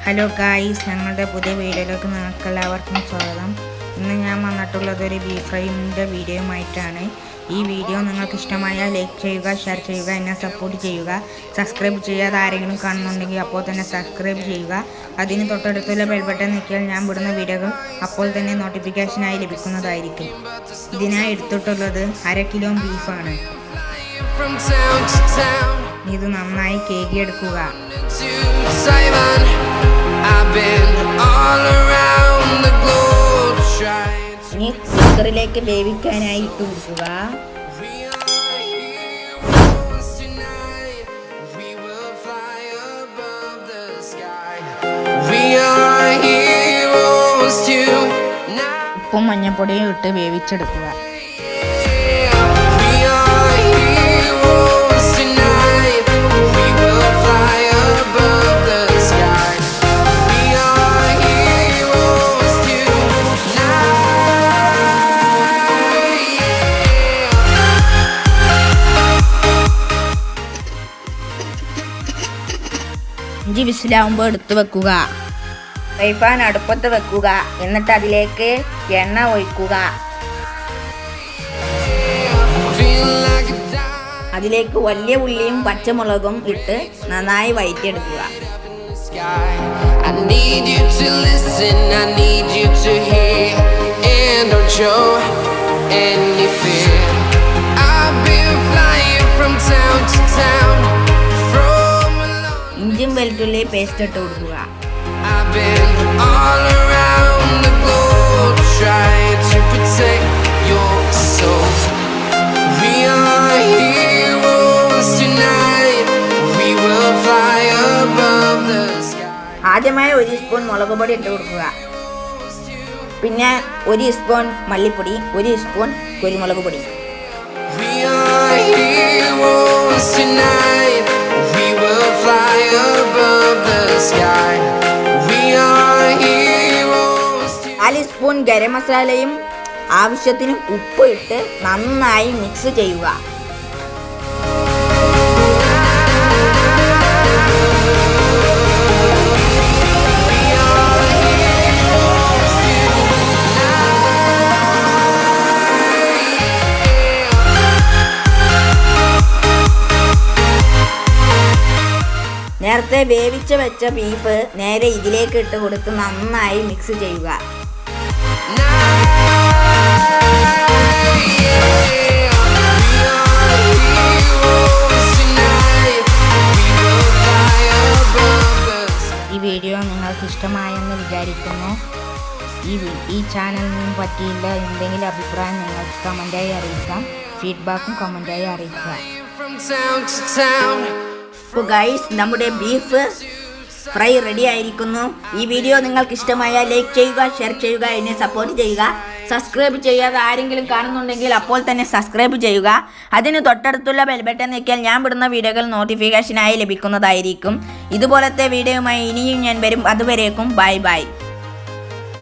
Hello guys, ഞങ്ങളുടെ പുതിയ വീഡിയോയിലേക്ക് നിങ്ങൾക്ക് എല്ലാവർക്കും സ്വാഗതം. ഇന്ന് ഞാൻ വന്നിട്ടുള്ളത് ഒരു ബീഫ് ഫ്രൈൻ്റെ വീഡിയോയുമായിട്ടാണ്. ഈ വീഡിയോ നിങ്ങൾക്ക് ഇഷ്ടമായാൽ ലൈക്ക് ചെയ്യുക, ഷെയർ ചെയ്യുക, എന്നെ സപ്പോർട്ട് ചെയ്യുക. സബ്സ്ക്രൈബ് ചെയ്യാതെ ആരെങ്കിലും കാണുന്നുണ്ടെങ്കിൽ അപ്പോൾ തന്നെ സബ്സ്ക്രൈബ് ചെയ്യുക. അതിന് തൊട്ടടുത്തുള്ള ബെൽ ബട്ടൺ ഞെക്കിയാൽ ഞാൻ വിടുന്ന വീഡിയോകൾ അപ്പോൾ തന്നെ നോട്ടിഫിക്കേഷനായി ലഭിക്കുന്നതായിരിക്കും. ഇതിനായി എടുത്തിട്ടുള്ളത് 1/2 കിലോ ബീഫാണ്. ഇത് നന്നായി കേകിയെടുക്കുക. ഇനി കുക്കറിലേക്ക് വേവിക്കാനായി ഇട്ട് കൊടുക്കുക. ഉപ്പും മഞ്ഞൾപ്പൊടിയും ഇട്ട് വേവിച്ചെടുക്കുക. അഞ്ച് വിസിലാവുമ്പോൾ എടുത്ത് വെക്കുക. ഫ്രൈ പാൻ അടുപ്പത്ത് വെക്കുക. എന്നിട്ട് അതിലേക്ക് എണ്ണ ഒഴിക്കുക. അതിലേക്ക് വലിയ ഉള്ളിയും പച്ചമുളകും ഇട്ട് നന്നായി വഴറ്റിയെടുക്കുക. ഇഞ്ചും വെളുത്തുള്ളി പേസ്റ്റ് ഇട്ട് കൊടുക്കുക. ആദ്യമായി 1 സ്പൂൺ മുളക് പൊടി ഇട്ട് കൊടുക്കുക. പിന്നെ 1 സ്പൂൺ മല്ലിപ്പൊടി, 1 സ്പൂൺ കുരുമുളക് പൊടി. നാല് സ്പൂൺ ഗരം മസാലയും ആവശ്യത്തിന് ഉപ്പ് ഇട്ട് നന്നായി മിക്സ് ചെയ്യുക. നേരത്തെ വേവിച്ച് വെച്ച ബീഫ് നേരെ ഇതിലേക്ക് ഇട്ട് കൊടുത്ത് നന്നായി മിക്സ് ചെയ്യുക. ഈ വീഡിയോ നിങ്ങൾക്ക് ഇഷ്ടമായെന്ന് വിചാരിക്കുന്നു. ഈ ചാനലിനെ പറ്റിയുള്ള എന്തെങ്കിലും അഭിപ്രായം നിങ്ങൾക്ക് കമൻറ്റായി അറിയിക്കാം. ഫീഡ്ബാക്കും കമൻറ്റായി അറിയിക്കുക. അപ്പോൾ ഗൈസ്, നമ്മുടെ ബീഫ് ഫ്രൈ റെഡി ആയിരിക്കുന്നു. ഈ വീഡിയോ നിങ്ങൾക്ക് ഇഷ്ടമായാൽ ലൈക്ക് ചെയ്യുക, ഷെയർ ചെയ്യുക, എന്നെ സപ്പോർട്ട് ചെയ്യുക. സബ്സ്ക്രൈബ് ചെയ്യാതെ ആരെങ്കിലും കാണുന്നുണ്ടെങ്കിൽ അപ്പോൾ തന്നെ സബ്സ്ക്രൈബ് ചെയ്യുക. അതിന് തൊട്ടടുത്തുള്ള ബെൽ ബട്ടൺ ഞെക്കിയാൽ ഞാൻ വിടുന്ന വീഡിയോകൾ നോട്ടിഫിക്കേഷനായി ലഭിക്കുന്നതായിരിക്കും. ഇതുപോലത്തെ വീഡിയോയുമായി ഇനിയും ഞാൻ വരും. അതുവരേക്കും ബൈ ബൈ.